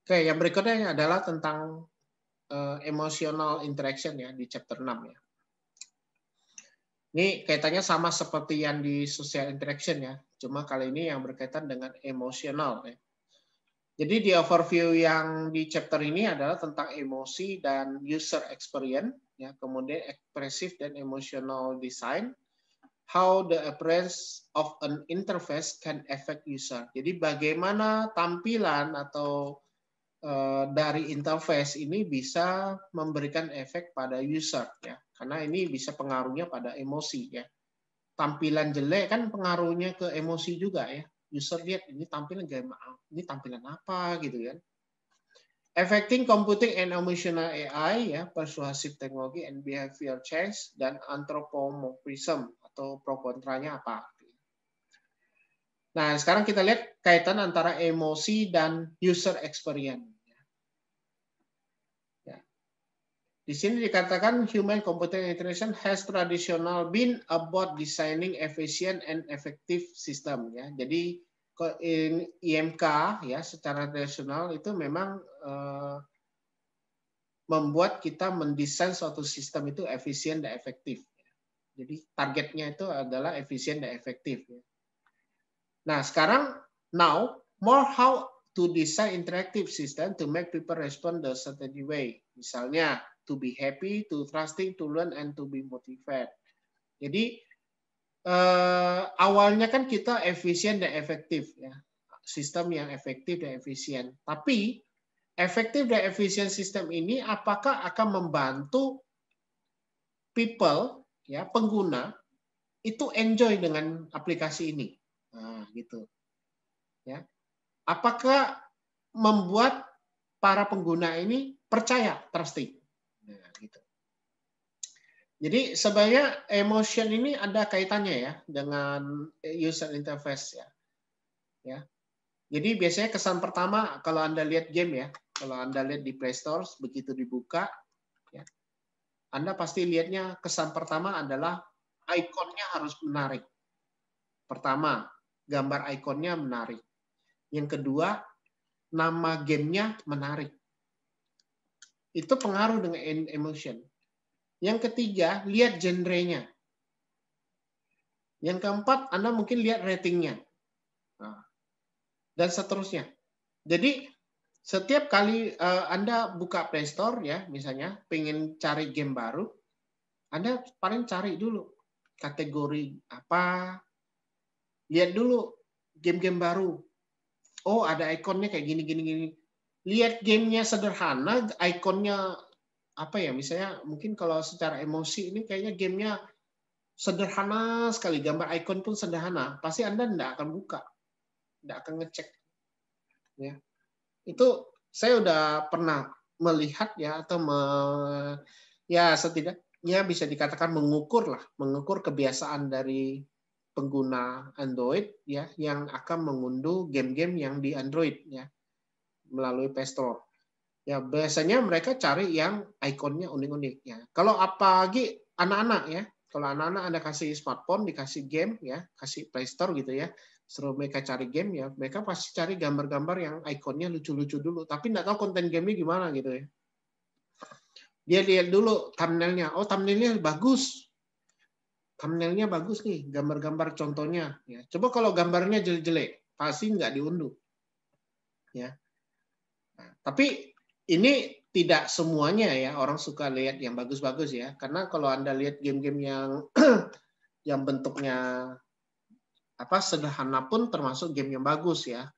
Oke, yang berikutnya adalah tentang emotional interaction ya di chapter 6 ya. Ini kaitannya sama seperti yang di social interaction ya, cuma kali ini yang berkaitan dengan emosional ya. Jadi di overview yang di chapter ini adalah tentang emosi dan user experience ya, kemudian expressive dan emotional design, how the appearance of an interface can affect user. Jadi bagaimana tampilan atau dari interface ini bisa memberikan efek pada user ya, karena ini bisa pengaruhnya pada emosi ya. Tampilan jelek kan pengaruhnya ke emosi juga ya. User lihat ini tampilan ini tampilan apa gitu kan. Affecting computing and emotional AI ya, persuasive technology and behavior change, dan anthropomorphism atau pro kontranya apa. Nah, sekarang kita lihat kaitan antara emosi dan user experience. Di sini dikatakan human computer interaction has traditional been about designing efficient and effective system ya. Jadi IMK ya secara tradisional itu memang membuat kita mendesain suatu sistem itu efisien dan efektif. Jadi targetnya itu adalah efisien dan efektif. Nah sekarang more how to design interactive system to make people respond the certain way. Misalnya to be happy, to trusting, to learn, and to be motivated. Jadi awalnya kan kita efisien dan efektif ya, sistem yang efektif dan efisien. Tapi efektif dan efisien sistem ini apakah akan membantu people ya pengguna itu enjoy dengan aplikasi ini? Nah, gitu. Ya. Apakah membuat para pengguna ini percaya, trusting? Nah, gitu. Jadi sebenarnya emotion ini ada kaitannya ya dengan user interface ya. Ya. Jadi biasanya kesan pertama kalau Anda lihat game ya, kalau Anda lihat di Play Store begitu dibuka ya, Anda pasti lihatnya kesan pertama adalah ikonnya harus menarik. Pertama, gambar ikonnya menarik. Yang kedua, nama gamenya menarik. Itu pengaruh dengan emotion. Yang ketiga, lihat genrenya. Yang keempat, Anda mungkin lihat ratingnya. Nah, dan seterusnya. Jadi, setiap kali Anda buka Play Store, ya, misalnya, pengen cari game baru, Anda paling cari dulu kategori apa, lihat dulu game-game baru. Oh, ada ikonnya kayak gini, gini, gini. Lihat gamenya sederhana, ikonnya apa ya, misalnya mungkin kalau secara emosi ini kayaknya gamenya sederhana sekali, gambar ikon pun sederhana, pasti Anda tidak akan buka, tidak akan ngecek. Ya. Itu saya udah pernah melihat ya, atau ya setidaknya bisa dikatakan mengukur kebiasaan dari pengguna Android ya yang akan mengunduh game-game yang di Android ya melalui Play Store. Ya biasanya mereka cari yang ikonnya unik-unik ya. Kalau apalagi anak-anak ya, kalau anak-anak Anda kasih smartphone, dikasih game ya, kasih Play Store gitu ya, suruh mereka cari game ya, mereka pasti cari gambar-gambar yang ikonnya lucu-lucu dulu, tapi nggak tahu konten gamenya gimana gitu ya. Dia lihat dulu thumbnailnya, oh thumbnailnya bagus, thumbnailnya bagus nih, gambar-gambar contohnya. Ya. Coba kalau gambarnya jelek-jelek, pasti nggak diunduh. Ya. Nah, tapi ini tidak semuanya ya orang suka lihat yang bagus-bagus ya, karena kalau Anda lihat game-game yang yang bentuknya apa sederhana pun termasuk game yang bagus ya.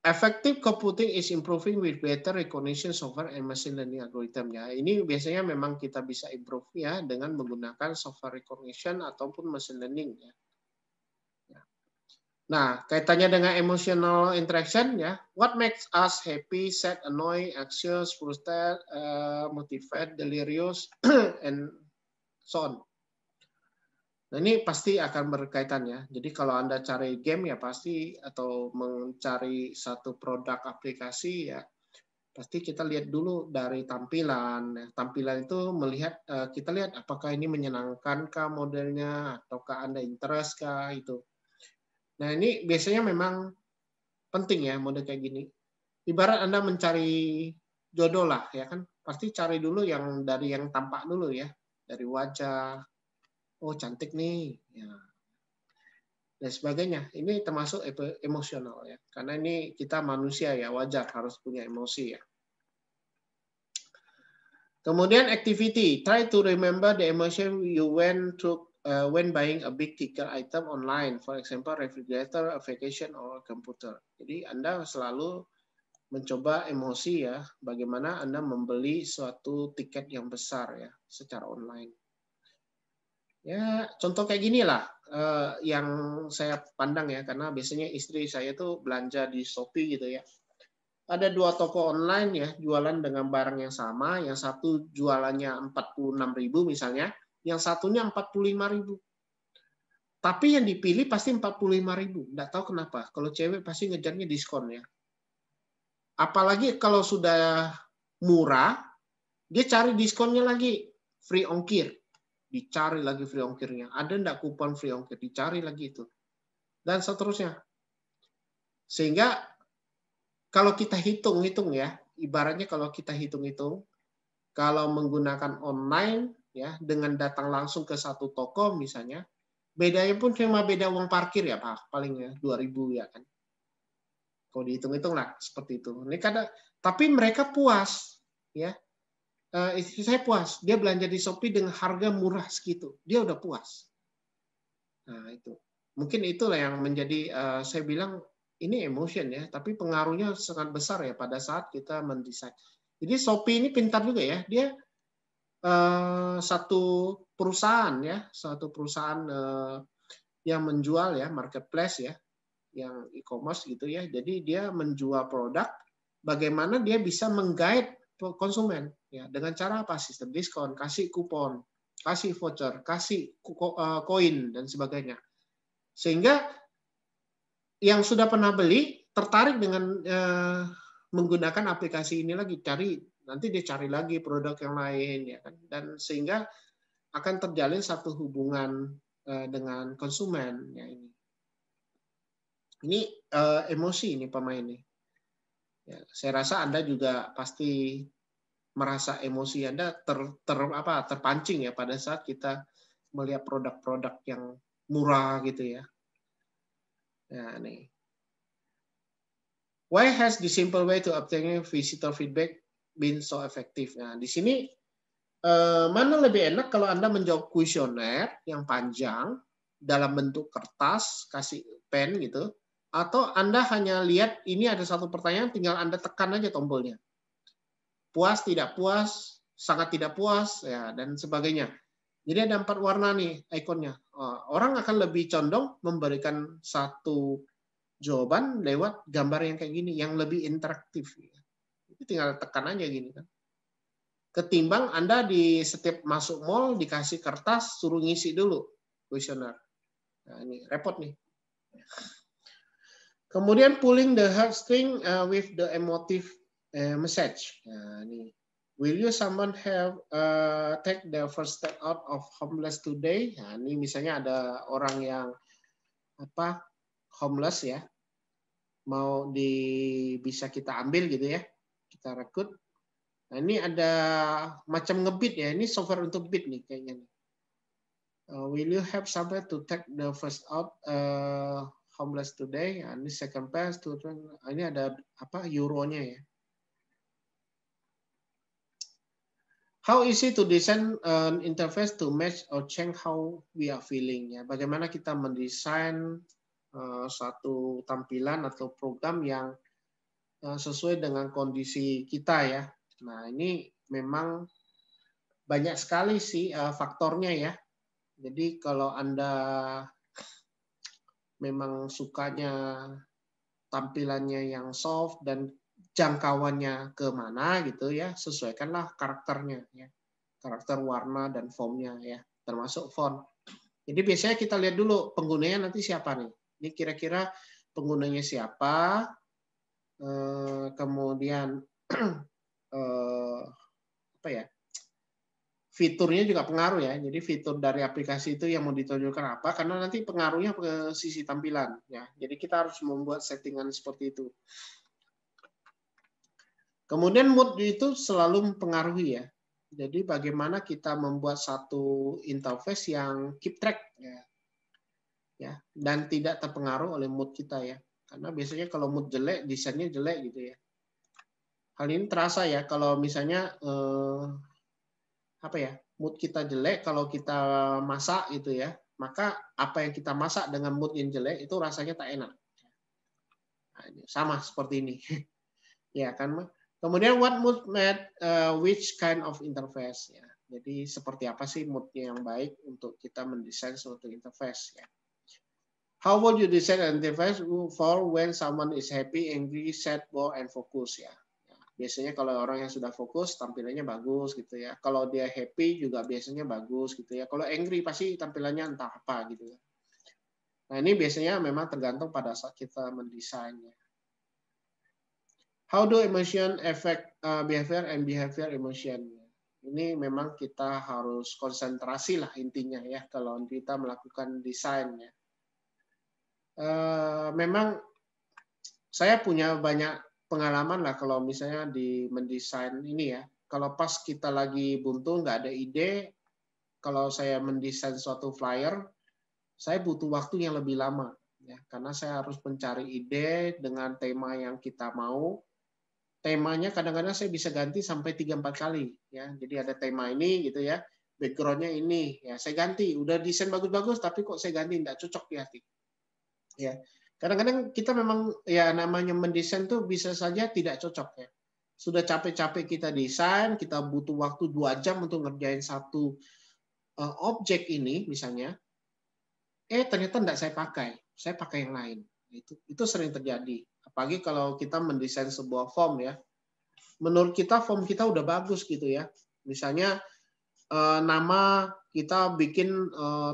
Effective computing is improving with better recognition software and machine learning algorithm ya. Ini biasanya memang kita bisa improve ya dengan menggunakan software recognition ataupun machine learning ya. Nah, kaitannya dengan emotional interaction ya. What makes us happy, sad, annoyed, anxious, frustrated, motivated, delirious, and so on. Nah, ini pasti akan berkaitan ya. Jadi kalau Anda cari game ya pasti atau mencari satu produk aplikasi ya pasti kita lihat dulu dari tampilan. Tampilan itu melihat kita lihat apakah ini menyenangkan kah modelnya ataukah Anda interest kah itu. Nah, ini biasanya memang penting ya mode kayak gini. Ibarat Anda mencari jodoh lah ya kan, pasti cari dulu yang dari yang tampak dulu ya, dari wajah, oh cantik nih, ya, dan sebagainya. Ini termasuk emosional ya, karena ini kita manusia ya, wajar harus punya emosi ya. Kemudian activity, try to remember the emotion you went through when buying a big ticket item online, for example refrigerator, a vacation, or computer. Jadi Anda selalu mencoba emosi ya, bagaimana Anda membeli suatu tiket yang besar ya, secara online. Ya, contoh kayak gini lah yang saya pandang ya, karena biasanya istri saya tuh belanja di Shopee gitu ya. Ada 2 toko online ya, jualan dengan barang yang sama, yang satu jualannya 46.000 misalnya, yang satunya 45.000. Tapi yang dipilih pasti 45.000. Nggak tahu kenapa. Kalau cewek pasti ngejarnya diskon ya. Apalagi kalau sudah murah, dia cari diskonnya lagi, free ongkir. Dicari lagi free ongkirnya. Ada nggak kupon free ongkir? Dicari lagi itu. Dan seterusnya. Sehingga kalau kita hitung-hitung ya, ibaratnya kalau kita hitung-hitung, kalau menggunakan online ya dengan datang langsung ke satu toko misalnya, bedanya pun cuma beda uang parkir ya Pak, paling ya 2.000 ya kan. Kalau dihitung-hitung lah seperti itu. Ini kadang, tapi mereka puas ya. Istri saya puas, dia belanja di Shopee dengan harga murah segitu, dia udah puas. Nah itu, mungkin itulah yang menjadi saya bilang ini emotion ya, tapi pengaruhnya sangat besar ya pada saat kita mendesain. Jadi Shopee ini pintar juga ya, dia satu perusahaan ya, satu perusahaan yang menjual ya, marketplace ya, yang e-commerce gitu ya. Jadi dia menjual produk, bagaimana dia bisa menggait konsumen ya dengan cara apa? Sistem diskon, kasih kupon, kasih voucher, kasih koin dan sebagainya. Sehingga yang sudah pernah beli tertarik dengan menggunakan aplikasi ini lagi, nanti dia cari lagi produk yang lain ya kan, dan sehingga akan terjalin satu hubungan dengan konsumen ya ini. Ini emosi ini pemain ini. Ya, saya rasa Anda juga pasti merasa emosi Anda terpancing ya pada saat kita melihat produk-produk yang murah gitu ya. Nah, nih. Why has the simple way to obtaining visitor feedback been so effective? Nah, di sini mana lebih enak kalau Anda menjawab kuesioner yang panjang dalam bentuk kertas, kasih pen gitu, atau Anda hanya lihat ini ada satu pertanyaan, tinggal Anda tekan aja tombolnya. Puas, tidak puas, sangat tidak puas, ya dan sebagainya. Jadi ada 4 warna nih ikonnya. Orang akan lebih condong memberikan satu jawaban lewat gambar yang kayak gini, yang lebih interaktif. Itu tinggal tekan aja gini kan. Ketimbang Anda di setiap masuk mall dikasih kertas, suruh ngisi dulu kuesioner. Nah ini repot nih. Kemudian pulling the heartstring with the emotive message. Nah, ini. Will you someone have take the first step out of homeless today? Nah, ini misalnya ada orang yang homeless ya, mau bisa kita ambil gitu ya, kita rekrut. Nah, ini ada macam ngebit ya, ini software untuk bid nih kayaknya. Will you have someone to take the first out homeless today? Nah, ini second pass, ini ada euronya ya. How easy to design an interface to match or change how we are feeling ya. Bagaimana kita mendesain suatu tampilan atau program yang sesuai dengan kondisi kita ya. Nah ini memang banyak sekali sih faktornya ya. Jadi kalau Anda memang sukanya tampilannya yang soft dan jangkauannya kemana gitu ya, sesuaikanlah karakternya ya, karakter warna dan fontnya ya, termasuk font. Jadi biasanya kita lihat dulu penggunanya nanti siapa nih, ini kira-kira penggunanya siapa, kemudian fiturnya juga pengaruh ya. Jadi fitur dari aplikasi itu yang mau ditonjolkan apa, karena nanti pengaruhnya ke sisi tampilan ya. Jadi kita harus membuat settingan seperti itu. Kemudian mood itu selalu mempengaruhi ya. Jadi bagaimana kita membuat satu interface yang keep track ya, dan tidak terpengaruh oleh mood kita ya. Karena biasanya kalau mood jelek, desainnya jelek gitu ya. Hal ini terasa ya kalau misalnya mood kita jelek, kalau kita masak gitu ya, maka apa yang kita masak dengan mood yang jelek itu rasanya tak enak. Nah, sama seperti ini. Ya kan. Kemudian what mood made which kind of interface ya. Jadi seperti apa sih moodnya yang baik untuk kita mendesain suatu interface ya. How would you design an interface for when someone is happy, angry, sad, bored, and focus ya. Biasanya kalau orang yang sudah fokus tampilannya bagus gitu ya. Kalau dia happy juga biasanya bagus gitu ya. Kalau angry pasti tampilannya entah apa gitu ya. Nah ini biasanya memang tergantung pada saat kita mendesainnya. How do emotion affect behavior and behavior emotion? Ini memang kita harus konsentrasi lah intinya ya kalau kita melakukan desainnya. Memang saya punya banyak pengalaman lah kalau misalnya di mendesain ini ya. Kalau pas kita lagi buntu nggak ada ide, kalau saya mendesain suatu flyer, saya butuh waktu yang lebih lama ya karena saya harus mencari ide dengan tema yang kita mau. Temanya kadang-kadang saya bisa ganti sampai 3-4 kali ya. Jadi ada tema ini gitu ya, background-nya ini ya saya ganti. Udah desain bagus-bagus tapi kok saya ganti enggak cocok di hati. Ya. Kadang-kadang kita memang ya namanya mendesain tuh bisa saja tidak cocok ya. Sudah capek-capek kita desain, kita butuh waktu 2 jam untuk ngerjain satu objek ini misalnya. Ternyata enggak saya pakai yang lain. Itu sering terjadi. Apalagi kalau kita mendesain sebuah form ya. Menurut kita form kita udah bagus gitu ya. Misalnya nama kita bikin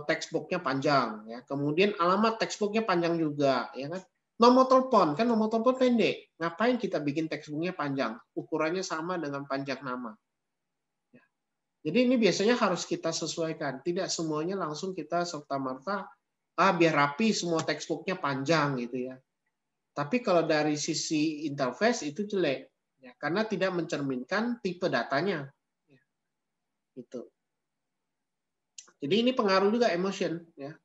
textbook-nya panjang ya. Kemudian alamat textbook-nya panjang juga ya kan. Nomor telepon pendek. Ngapain kita bikin textbook-nya panjang? Ukurannya sama dengan panjang nama. Ya. Jadi ini biasanya harus kita sesuaikan. Tidak semuanya langsung kita serta-merta biar rapi semua textbook-nya panjang gitu ya. Tapi kalau dari sisi interface itu jelek, ya, karena tidak mencerminkan tipe datanya. Ya, gitu. Jadi ini pengaruh juga emotion. Ya.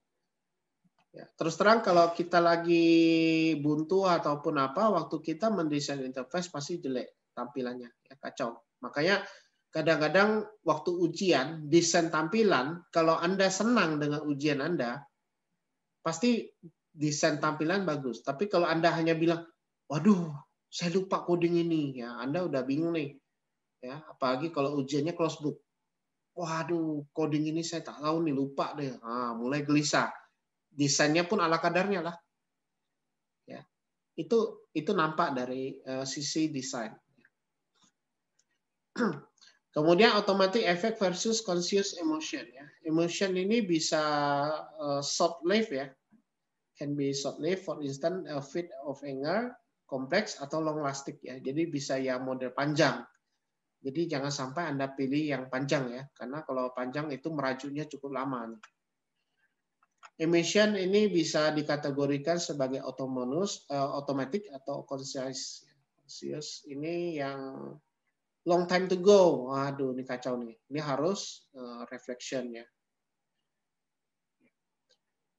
Ya, terus terang kalau kita lagi buntu ataupun apa, waktu kita mendesain interface pasti jelek tampilannya, ya, kacau. Makanya kadang-kadang waktu ujian, desain tampilan, kalau Anda senang dengan ujian Anda, pasti desain tampilan bagus. Tapi kalau Anda hanya bilang, waduh, saya lupa coding ini, ya Anda udah bingung nih. Ya, apalagi kalau ujiannya close book. Waduh, coding ini saya tak tahu nih, lupa deh. Mulai gelisah. Desainnya pun ala kadarnya lah. Ya, itu nampak dari sisi desain. Kemudian automatic effect versus conscious emotion. Ya. Emotion ini bisa short lived ya. Can be short-lived, for instance, a fit of anger, kompleks atau long lasting ya. Jadi bisa yang model panjang. Jadi jangan sampai Anda pilih yang panjang ya, karena kalau panjang itu merajutnya cukup lama. Emotion ini bisa dikategorikan sebagai automatic atau conscious. Conscious ini yang long time to go. Waduh, ini kacau nih. Ini harus reflection ya.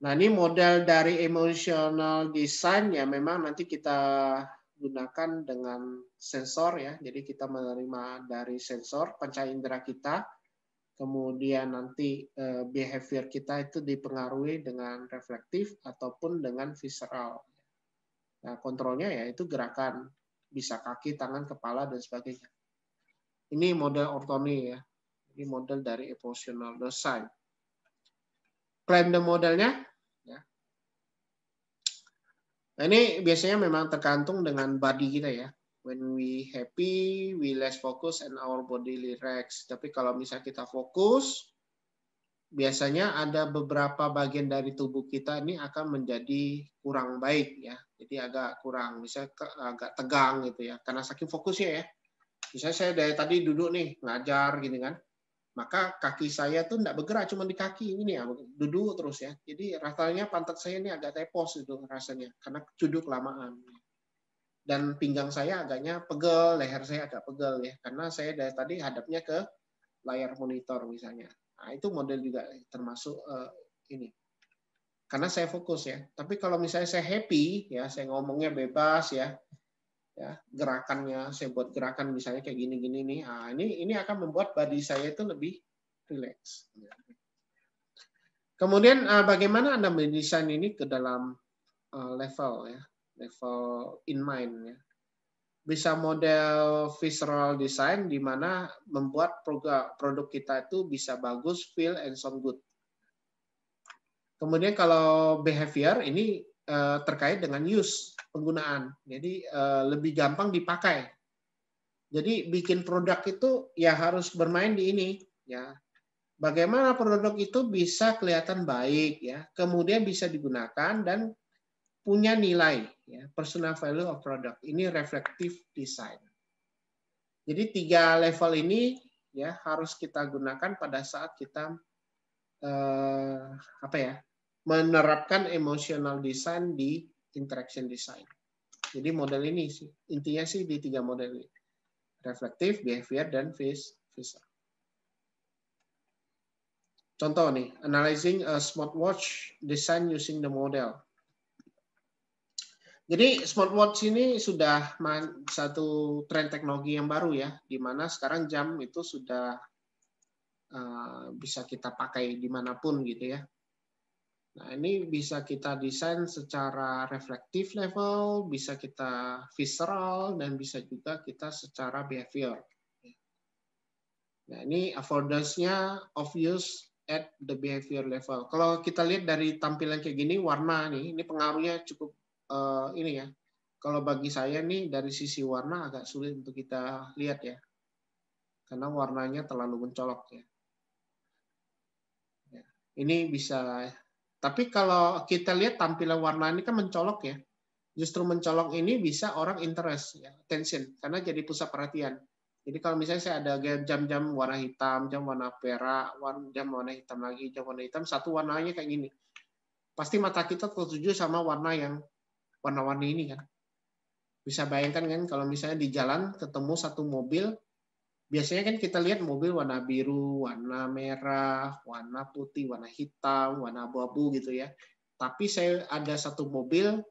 Nah, ini model dari emotional design ya memang nanti kita gunakan dengan sensor ya. Jadi kita menerima dari sensor panca indera kita, kemudian nanti behavior kita itu dipengaruhi dengan reflektif ataupun dengan visceral. Nah, kontrolnya ya itu gerakan, bisa kaki, tangan, kepala dan sebagainya. Ini model ortoni ya. Ini model dari emotional design. Claim the modelnya. Nah, ini biasanya memang tergantung dengan body kita ya. When we happy, we less focus and our body relax. Tapi kalau misalnya kita fokus, biasanya ada beberapa bagian dari tubuh kita ini akan menjadi kurang baik ya. Jadi agak kurang, misalnya agak tegang gitu ya. Karena saking fokusnya ya. Misalnya saya dari tadi duduk nih, ngajar gini kan. maka kaki saya tuh enggak bergerak, cuma di kaki ini ya, duduk terus ya. Jadi rasanya pantat saya ini agak tepos itu rasanya, karena duduk kelamaan. Dan pinggang saya agaknya pegel, leher saya agak pegel ya, karena saya dari tadi hadapnya ke layar monitor misalnya. Nah, itu model juga termasuk ini. Karena saya fokus ya. Tapi kalau misalnya saya happy ya, saya ngomongnya bebas ya, gerakannya saya buat gerakan misalnya kayak gini-gini nih. Nah, ini akan membuat body saya itu lebih rileks. Kemudian bagaimana Anda mendesain ini ke dalam level ya, level in mind ya. Bisa model visceral design di mana membuat produk kita itu bisa bagus, feel and sound good. Kemudian kalau behavior ini terkait dengan use, penggunaan. Jadi lebih gampang dipakai. Jadi bikin produk itu ya harus bermain di ini ya. Bagaimana produk itu bisa kelihatan baik ya, kemudian bisa digunakan dan punya nilai ya, personal value of product. Ini reflective design. Jadi 3 level ini ya harus kita gunakan pada saat kita menerapkan emotional design di interaction design. Jadi model ini sih intinya sih di 3 model ini. Reflective, behavior, dan visual. Contoh nih, analyzing a smartwatch design using the model. Jadi smartwatch ini sudah satu tren teknologi yang baru ya, di mana sekarang jam itu sudah bisa kita pakai dimanapun gitu ya. Nah ini bisa kita desain secara reflektif level, bisa kita visceral, dan bisa juga kita secara behavior. Nah ini affordance-nya of use at the behavior level. Kalau kita lihat dari tampilan kayak gini, warna nih, ini pengaruhnya cukup ini ya. Kalau bagi saya nih dari sisi warna agak sulit untuk kita lihat ya, karena warnanya terlalu mencolok ya. Ini bisa, tapi kalau kita lihat tampilan warna ini kan mencolok ya. Justru mencolok ini bisa orang interest ya, attention, karena jadi pusat perhatian. Jadi kalau misalnya saya ada jam-jam warna hitam, jam warna perak, jam warna hitam lagi, jam warna hitam, satu warnanya kayak gini. Pasti mata kita tertuju sama warna yang warna-warni ini kan. Bisa bayangkan kan kalau misalnya di jalan ketemu satu mobil, biasanya kan kita lihat mobil warna biru, warna merah, warna putih, warna hitam, warna abu-abu gitu ya. Tapi saya ada satu mobil,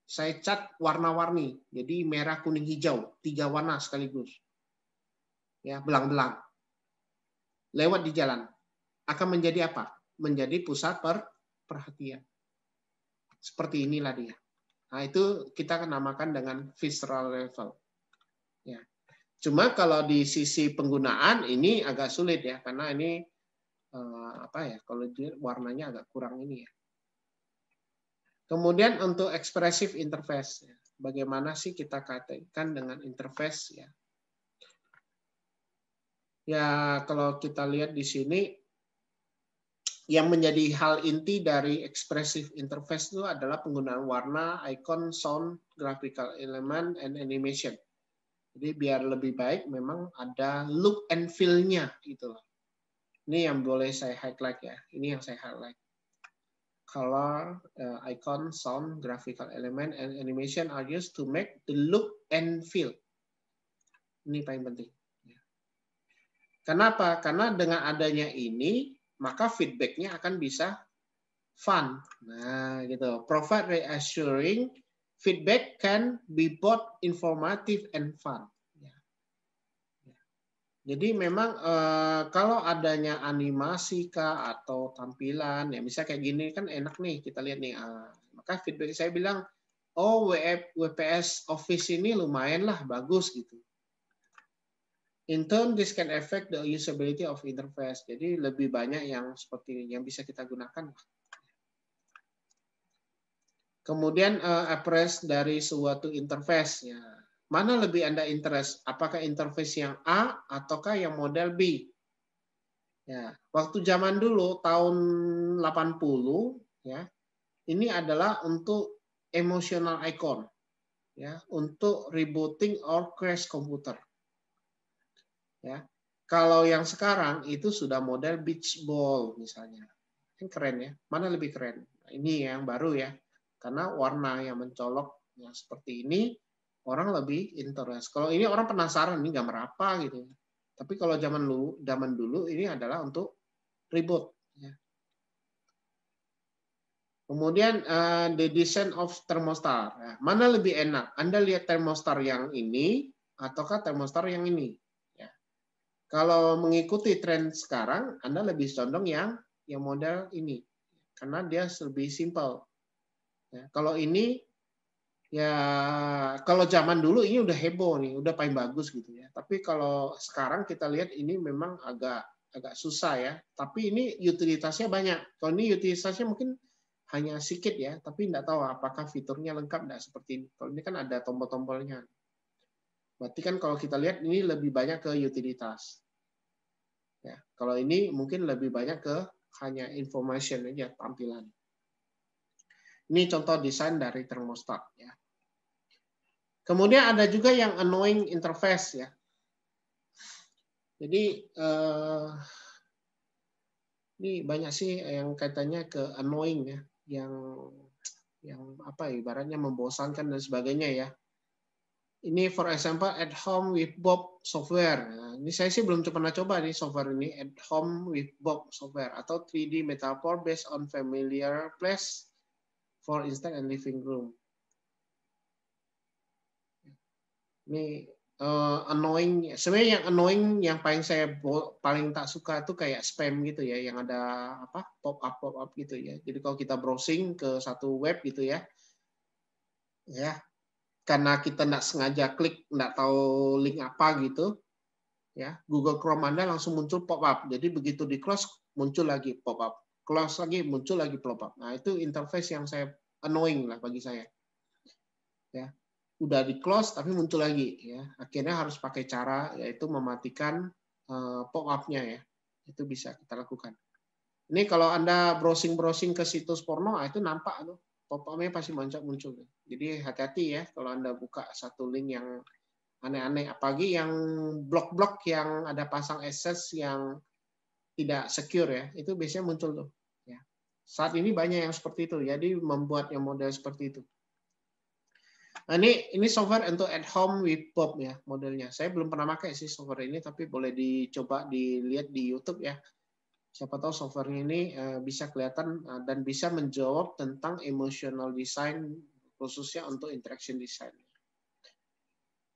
saya cat warna-warni. Jadi merah, kuning, hijau. 3 warna sekaligus. Ya, belang-belang. Lewat di jalan. Akan menjadi apa? Menjadi pusat perhatian. Seperti inilah dia. Nah, itu kita akan namakan dengan visceral level. Ya. Cuma kalau di sisi penggunaan ini agak sulit ya, karena ini kalau warnanya agak kurang ini ya. Kemudian untuk expressive interface, bagaimana sih kita kaitkan dengan interface ya? Ya kalau kita lihat di sini, yang menjadi hal inti dari expressive interface itu adalah penggunaan warna, icon, sound, graphical element, and animation. Jadi biar lebih baik memang ada look and feel-nya gitu loh. Ini yang boleh saya highlight ya. Ini yang saya highlight. Color, icon, sound, graphical element, and animation are used to make the look and feel. Ini paling penting. Kenapa? Karena dengan adanya ini, maka feedback-nya akan bisa fun. Nah, gitu. Provide reassuring feedback can be both informative and fun. Jadi memang kalau adanya animasi kah atau tampilan ya bisa kayak gini kan enak nih kita lihat nih. Maka feedback saya bilang, oh WPS Office ini lumayan lah bagus gitu. In turn, this can affect the usability of interface. Jadi lebih banyak yang seperti ini yang bisa kita gunakan. Kemudian appraise dari suatu interface. Ya. Mana lebih Anda interest? Apakah interface yang A ataukah yang model B? Ya, waktu zaman dulu tahun 80 ya. Ini adalah untuk emotional icon ya, untuk rebooting or crash komputer. Ya. Kalau yang sekarang itu sudah model beach ball misalnya. Kan keren ya. Mana lebih keren? Nah, ini yang baru ya. Karena warna yang mencolok yang seperti ini orang lebih interest. Kalau ini orang penasaran ini gambar apa gitu. Tapi kalau zaman dulu ini adalah untuk ribut. Ya. Kemudian the design of thermostat. Nah, mana lebih enak? Anda lihat thermostat yang ini ataukah thermostat yang ini? Ya. Kalau mengikuti tren sekarang, Anda lebih condong yang model ini karena dia lebih simple. Ya, kalau ini ya kalau zaman dulu ini udah heboh nih, udah paling bagus gitu ya. Tapi kalau sekarang kita lihat ini memang agak susah ya. Tapi ini utilitasnya banyak. Kalau ini utilitasnya mungkin hanya sedikit ya, tapi tidak tahu apakah fiturnya lengkap tidak seperti ini. Kalau ini kan ada tombol-tombolnya. Berarti kan kalau kita lihat ini lebih banyak ke utilitas. Ya, kalau ini mungkin lebih banyak ke hanya information aja tampilan. Ini contoh desain dari thermostat ya. Kemudian ada juga yang annoying interface ya. Jadi ini banyak sih yang kaitannya ke annoying ya, yang apa ibaratnya membosankan dan sebagainya ya. Ini for example at home with Bob software. Nah, ini saya sih belum pernah coba nih software ini at home with Bob software atau 3D metaphor based on familiar place for instance and living room. Ini annoying. Sebenarnya yang annoying yang paling tak suka itu kayak spam gitu ya, yang ada apa pop up gitu ya. Jadi kalau kita browsing ke satu web gitu ya, karena kita nggak sengaja klik, nggak tahu link apa gitu, ya Google Chrome Anda langsung muncul pop up. Jadi begitu di close muncul lagi pop up, close lagi muncul lagi pop up. Nah itu interface yang saya annoying lah bagi saya. Ya, udah di close tapi muncul lagi ya. Akhirnya harus pakai cara yaitu mematikan pop up-nya ya. Itu bisa kita lakukan. Ini kalau Anda browsing ke situs porno, itu nampak tuh pop up-nya pasti muncul. Jadi hati-hati ya kalau Anda buka satu link yang aneh-aneh, apalagi yang blog-blog yang ada pasang access yang tidak secure ya, itu biasanya muncul tuh. Ya. Saat ini banyak yang seperti itu, jadi membuat yang model seperti itu. Nah, ini software untuk at home with Bob ya modelnya. Saya belum pernah pakai sih software ini, tapi boleh dicoba dilihat di YouTube ya. Siapa tahu softwarenya ini bisa kelihatan dan bisa menjawab tentang emotional design khususnya untuk interaction design.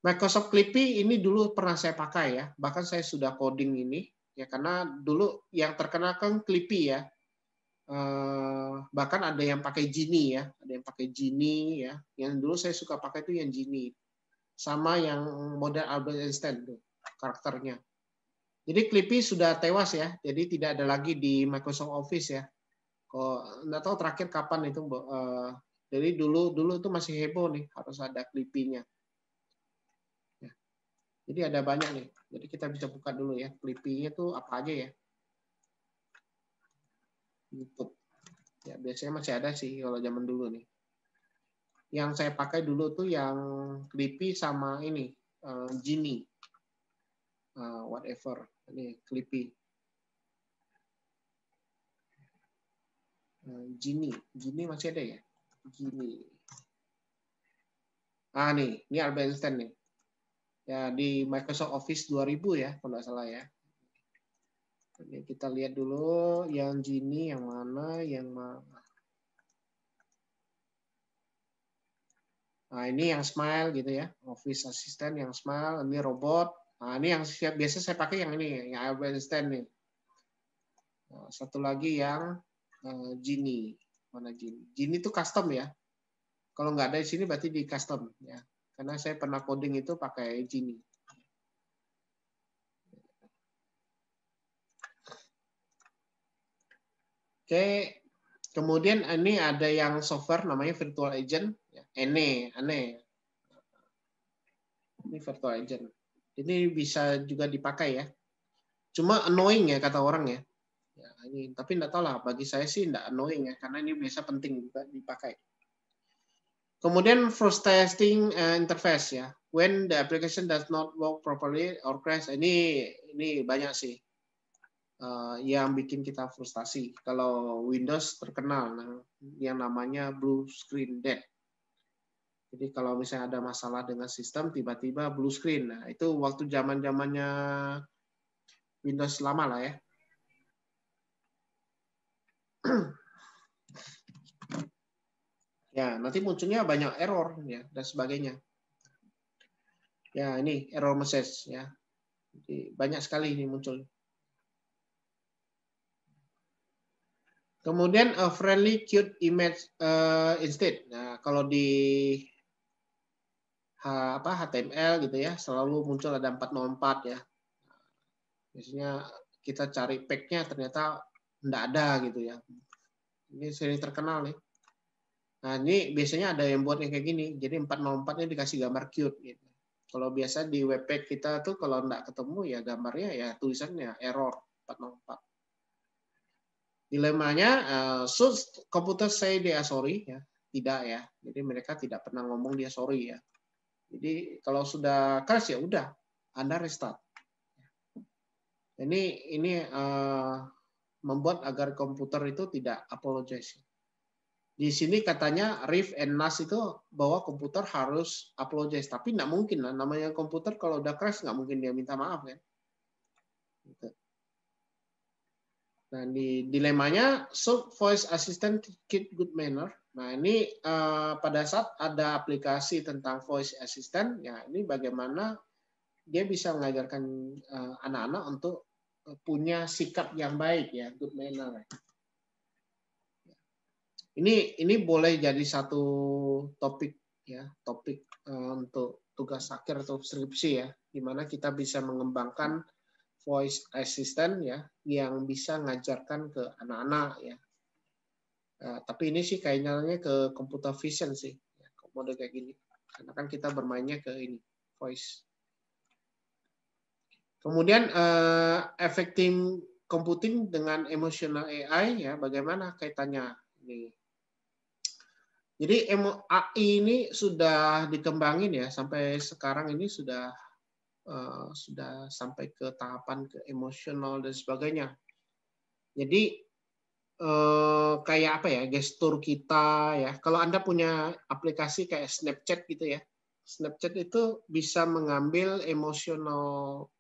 Microsoft Clippy ini dulu pernah saya pakai ya, bahkan saya sudah coding ini ya karena dulu yang terkenal kan Clippy ya. Bahkan ada yang pakai Genie ya, ada yang pakai Genie ya. Yang dulu saya suka pakai itu yang Genie, sama yang model Albert Einstein tuh karakternya. Jadi Clippy sudah tewas ya, jadi tidak ada lagi di Microsoft Office ya. Kok nggak tahu terakhir kapan itu. Jadi dulu itu masih heboh nih, harus ada Clippy-nya. Ya. Jadi ada banyak nih. Jadi kita bisa buka dulu ya, Clippy-nya tuh apa aja ya. YouTube. Ya, biasanya masih ada sih kalau zaman dulu nih. Yang saya pakai dulu tuh yang Clippy sama ini Genie, whatever. Ini Clippy, Genie masih ada ya? Genie. Nih, ini Albert Einstein nih. Ya di Microsoft Office 2000 ya, kalau nggak salah ya. Ini kita lihat dulu yang Genie yang mana, Nah, ini yang Smile gitu ya, Office Assistant yang Smile, ini robot. Nah, ini yang biasa saya pakai yang ini, yang Albert Einstein nih. Nah, satu lagi yang Genie. Mana Genie? Genie itu custom ya. Kalau nggak ada di sini berarti di custom ya. Karena saya pernah coding itu pakai Genie. Oke, kemudian ini ada yang software namanya Virtual Agent. Aneh. Ini Virtual Agent. Ini bisa juga dipakai ya. Cuma annoying ya kata orang ya. Ya, ini tapi enggak tahu lah, bagi saya sih enggak annoying ya karena ini biasa penting juga dipakai. Kemudian first testing interface ya. When the application does not work properly or crash. Ini banyak sih yang bikin kita frustasi. Kalau Windows terkenal yang namanya blue screen death. Jadi kalau misalnya ada masalah dengan sistem tiba-tiba blue screen. Nah, itu waktu zaman-zamannya Windows lama lah ya. Ya, nanti munculnya banyak error ya dan sebagainya. Ya, ini error message ya. Jadi, banyak sekali ini muncul. Kemudian a friendly cute image instead. Nah, kalau di HTML gitu ya, selalu muncul ada 404 ya. Biasanya kita cari pack-nya ternyata enggak ada gitu ya. Ini sering terkenal nih. Nah, ini biasanya ada yang buat yang kayak gini. Jadi 404-nya dikasih gambar cute gitu. Kalau biasa di webpack kita tuh kalau enggak ketemu ya gambarnya ya tulisannya error 404. Dilemanya, should komputer say they are sorry ya? Tidak ya. Jadi mereka tidak pernah ngomong dia sorry ya. Jadi kalau sudah crash ya udah, Anda restart. Ini membuat agar komputer itu tidak apologize. Di sini katanya Riff and Nas itu bahwa komputer harus apologize, tapi nggak mungkin lah. Namanya komputer kalau udah crash nggak mungkin dia minta maaf kan. Gitu. Nah, di dilemanya, should voice assistant keep good manner? Nah, ini pada saat ada aplikasi tentang voice assistant, ya ini bagaimana dia bisa mengajarkan anak-anak untuk punya sikap yang baik ya, good manner. Ini boleh jadi satu topik ya, topik untuk tugas akhir atau skripsi ya, di mana kita bisa mengembangkan voice assistant ya yang bisa ngajarkan ke anak-anak ya. Tapi ini sih kayaknya ke computer vision sih, ya, mode kayak gini. Karena kan kita bermainnya ke ini voice. Kemudian affecting computing dengan emotional AI ya, bagaimana kaitannya ini? Jadi AI ini sudah dikembangin ya sampai sekarang ini sudah sampai ke tahapan ke emosional dan sebagainya. Jadi kayak apa ya, gestur kita ya. Kalau Anda punya aplikasi kayak Snapchat gitu ya. Snapchat itu bisa mengambil emosional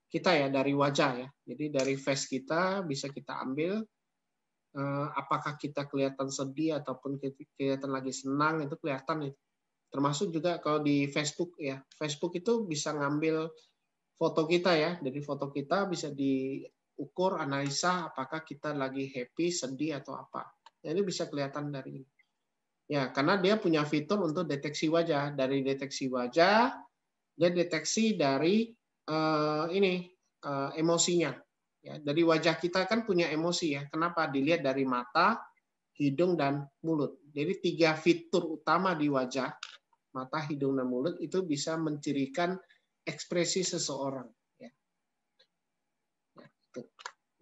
kita ya dari wajah ya. Jadi dari face kita bisa kita ambil apakah kita kelihatan sedih ataupun kelihatan lagi senang itu kelihatan itu. Termasuk juga kalau di Facebook ya. Facebook itu bisa ngambil foto kita ya. Dari foto kita bisa diukur, analisa apakah kita lagi happy, sedih atau apa. Ini bisa kelihatan dari ini. Ya, karena dia punya fitur untuk deteksi wajah. Dari deteksi wajah, dia deteksi dari emosinya. Ya, dari wajah kita kan punya emosi ya. Kenapa? Dilihat dari mata, hidung, dan mulut. Jadi 3 fitur utama di wajah, mata, hidung, dan mulut itu bisa mencirikan ekspresi seseorang. Ya.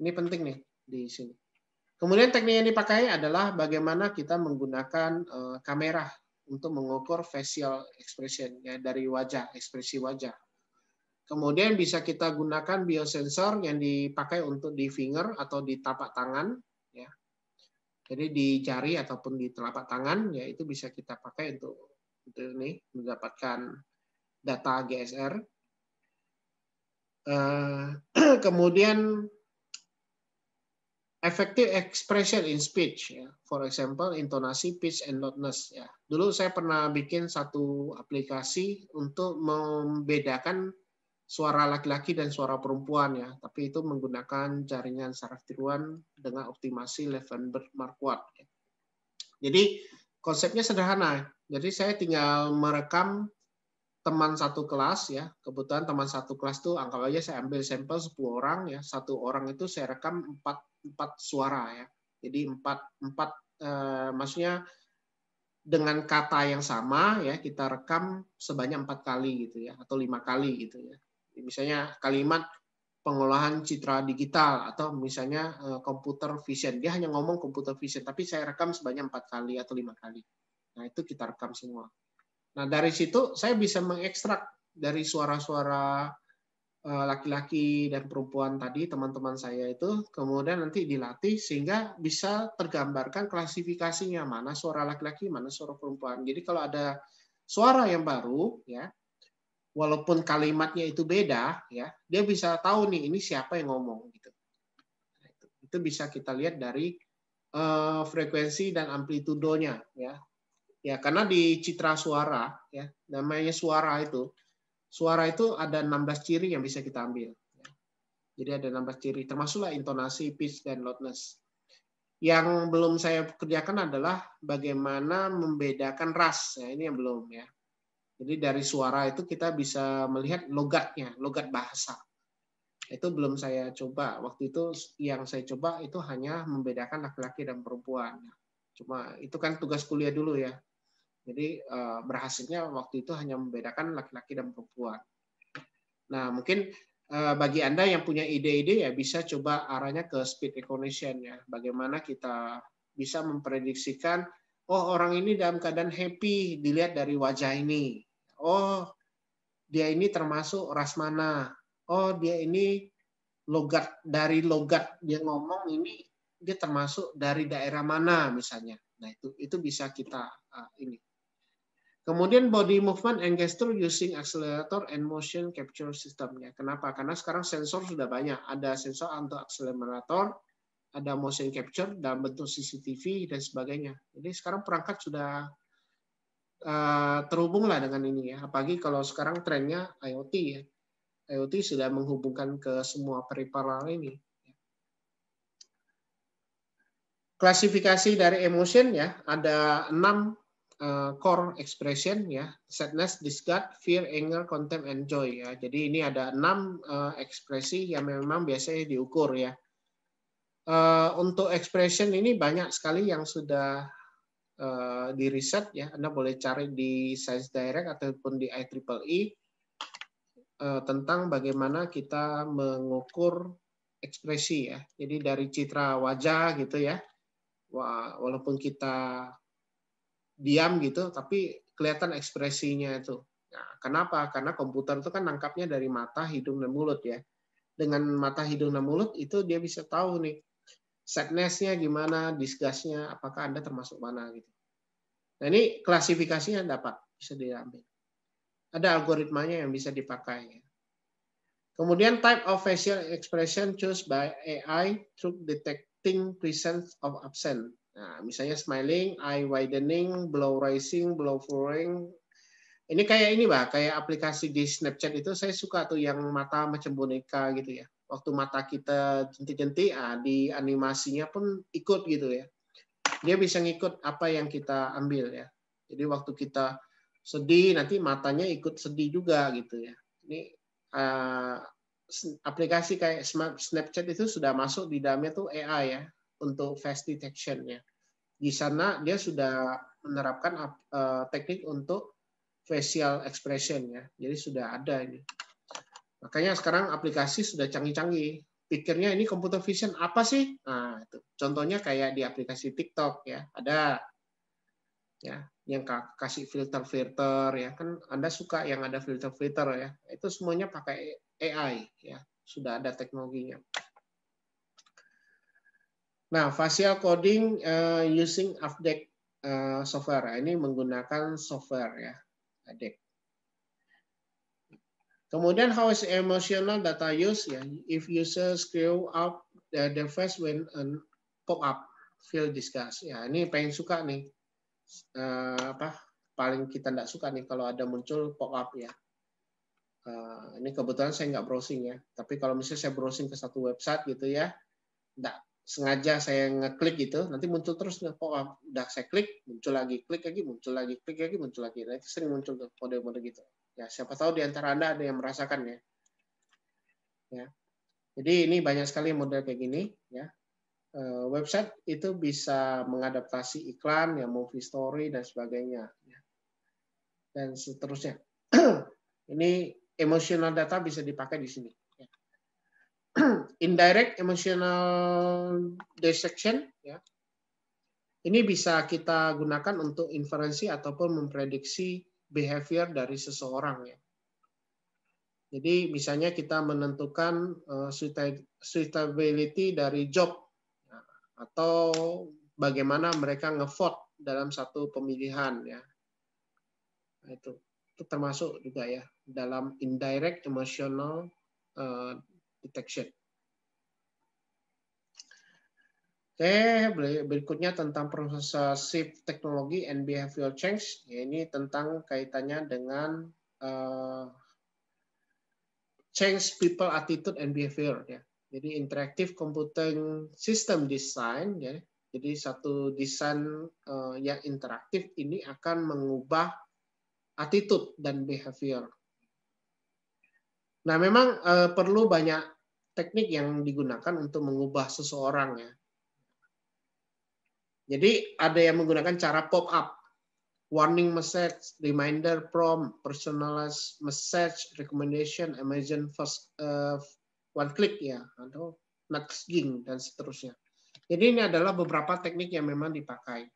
Ini penting nih di sini. Kemudian teknik yang dipakai adalah bagaimana kita menggunakan kamera untuk mengukur facial expression ya, dari wajah, ekspresi wajah. Kemudian bisa kita gunakan biosensor yang dipakai untuk di finger atau di telapak tangan ya. Jadi di jari ataupun di telapak tangan ya itu bisa kita pakai untuk ini mendapatkan data GSR. Kemudian effective expression in speech ya. For example, intonasi, pitch, and loudness ya. Dulu saya pernah bikin satu aplikasi untuk membedakan suara laki-laki dan suara perempuan ya, tapi itu menggunakan jaringan saraf tiruan dengan optimasi Levenberg-Marquardt. Jadi konsepnya sederhana. Jadi saya tinggal merekam teman satu kelas ya. Kebetulan teman satu kelas tuh anggap aja saya ambil sampel 10 orang ya. Satu orang itu saya rekam 4 suara ya. Jadi 4 maksudnya dengan kata yang sama ya kita rekam sebanyak 4 kali gitu ya atau 5 kali gitu ya. Misalnya kalimat pengolahan citra digital atau misalnya computer vision. Dia hanya ngomong computer vision tapi saya rekam sebanyak 4 kali atau 5 kali. Nah, itu kita rekam semua. Nah, dari situ saya bisa mengekstrak dari suara-suara laki-laki dan perempuan tadi, teman-teman saya itu, kemudian nanti dilatih sehingga bisa tergambarkan klasifikasinya, mana suara laki-laki, mana suara perempuan. Jadi kalau ada suara yang baru, ya, walaupun kalimatnya itu beda, ya, dia bisa tahu nih ini siapa yang ngomong gitu. Nah, itu bisa kita lihat dari frekuensi dan amplitudonya, ya. Ya, karena di citra suara, ya, namanya suara itu ada 16 ciri yang bisa kita ambil. Jadi ada 16 ciri, termasuklah intonasi, pitch, dan loudness. Yang belum saya kerjakan adalah bagaimana membedakan ras. Ya, ini yang belum, ya. Jadi dari suara itu kita bisa melihat logatnya, logat bahasa. Itu belum saya coba. Waktu itu yang saya coba itu hanya membedakan laki-laki dan perempuan. Cuma itu kan tugas kuliah dulu ya. Jadi berhasilnya waktu itu hanya membedakan laki-laki dan perempuan. Nah, mungkin bagi Anda yang punya ide-ide ya bisa coba arahnya ke speed recognition ya. Bagaimana kita bisa memprediksikan, oh orang ini dalam keadaan happy dilihat dari wajah ini. Oh, dia ini termasuk ras mana. Oh, dia ini dari logat dia ngomong ini dia termasuk dari daerah mana misalnya. Nah, itu bisa kita ini. Kemudian body movement and gesture using accelerator and motion capture system-nya. Kenapa? Karena sekarang sensor sudah banyak. Ada sensor untuk akselerator, ada motion capture dalam bentuk CCTV dan sebagainya. Jadi sekarang perangkat sudah terhubung lah dengan ini ya. Apalagi kalau sekarang trennya IoT ya. IoT sudah menghubungkan ke semua peripheral ini. Klasifikasi dari emotion ya, ada 6 core expression ya, sadness, disgust, fear, anger, contempt, and joy ya. Jadi ini ada 6 ekspresi yang memang biasanya diukur ya. Untuk expression ini banyak sekali yang sudah di riset ya. Anda boleh cari di Science Direct ataupun di IEEE tentang bagaimana kita mengukur ekspresi ya. Jadi dari citra wajah gitu ya. Walaupun kita diam gitu, tapi kelihatan ekspresinya itu. Nah, kenapa? Karena komputer itu kan nangkapnya dari mata, hidung, dan mulut ya. Dengan mata, hidung, dan mulut itu dia bisa tahu nih sadness-nya gimana, disgust-nya, apakah Anda termasuk mana gitu. Nah ini klasifikasinya dapat, bisa diambil. Ada algoritmanya yang bisa dipakai. Ya. Kemudian type of facial expression choose by AI through detecting presence of absent. Nah, misalnya smiling, eye widening, brow rising, brow furrowing. Ini kayak ini, Mbak, kayak aplikasi di Snapchat itu saya suka tuh yang mata macam boneka gitu ya. Waktu mata kita jentik-jentik, di animasinya pun ikut gitu ya. Dia bisa ngikut apa yang kita ambil ya. Jadi waktu kita sedih, nanti matanya ikut sedih juga gitu ya. Ini aplikasi kayak Snapchat itu sudah masuk di dalamnya tuh AI ya untuk face detection-nya. Di sana dia sudah menerapkan teknik untuk facial expression ya. Jadi sudah ada ini. Makanya sekarang aplikasi sudah canggih-canggih. Pikirnya ini computer vision apa sih? Nah, itu. Contohnya kayak di aplikasi TikTok ya, ada ya yang kasih filter-filter ya. Kan Anda suka yang ada filter-filter ya. Itu semuanya pakai AI ya. Sudah ada teknologinya. Nah, facial coding using Avdek software. Ini menggunakan software ya, Avdek. Kemudian how is emotional data use ya? If user scroll up the device when pop up feel disgust. Ya, ini pengen suka nih. Paling kita tidak suka nih kalau ada muncul pop up ya. Ini kebetulan saya nggak browsing ya. Tapi kalau misalnya saya browsing ke satu website gitu ya, nggak sengaja saya ngeklik gitu, nanti muncul terus pop up. Udah saya klik, muncul lagi, klik lagi, muncul lagi, klik lagi, muncul lagi. Nah, itu sering muncul tuh kode-kode gitu. Ya, siapa tahu di antara Anda ada yang merasakan ya. Ya. Jadi ini banyak sekali model kayak gini ya. Website itu bisa mengadaptasi iklan, ya movie story dan sebagainya ya. Dan seterusnya. Ini emotional data bisa dipakai di sini. Ya. Indirect emotional dissection ya. Ini bisa kita gunakan untuk inferensi ataupun memprediksi behavior dari seseorang ya. Jadi misalnya kita menentukan suitability dari job atau bagaimana mereka ngevote dalam satu pemilihan ya. Nah, itu termasuk juga ya dalam indirect emotional detection. Oke, berikutnya tentang processive technology and behavioral change. Ya, ini tentang kaitannya dengan change people attitude and behavior. Ya. Jadi interactive computing system design. Ya. Jadi satu desain yang interaktif ini akan mengubah attitude dan behavior. Nah, memang perlu banyak teknik yang digunakan untuk mengubah seseorang ya. Jadi ada yang menggunakan cara pop-up, warning message, reminder prompt, personalized message, recommendation, Amazon first one click ya, atau nudging dan seterusnya. Jadi ini adalah beberapa teknik yang memang dipakai.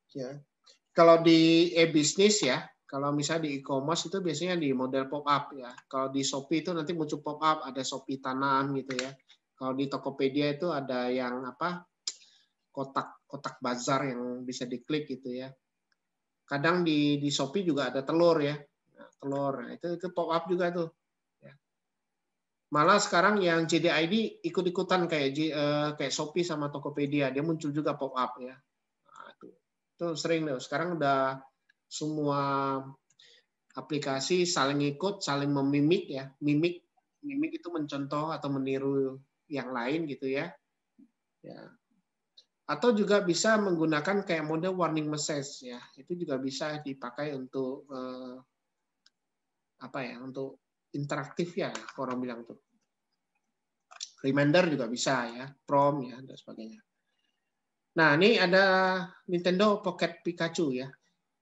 Ya. Kalau di e-business ya, kalau misalnya di e-commerce itu biasanya di model pop-up ya. Kalau di Shopee itu nanti muncul pop-up, ada Shopee tanam gitu ya. Kalau di Tokopedia itu ada yang apa? Kotak bazar yang bisa diklik gitu ya. Kadang di Shopee juga ada telur ya. Nah, telur. Nah, itu pop up juga tuh. Ya. Malah sekarang yang JDID ikut-ikutan kayak Shopee sama Tokopedia, dia muncul juga pop up ya. Nah, itu sering tuh. Sekarang udah semua aplikasi saling ikut, saling memimik ya. Mimik itu mencontoh atau meniru yang lain gitu ya. Ya. Atau juga bisa menggunakan kayak mode warning message ya, itu juga bisa dipakai untuk apa ya, untuk interaktif ya orang bilang tuh. Reminder juga bisa ya, prompt ya dan sebagainya. Nah ini ada Nintendo Pocket Pikachu ya.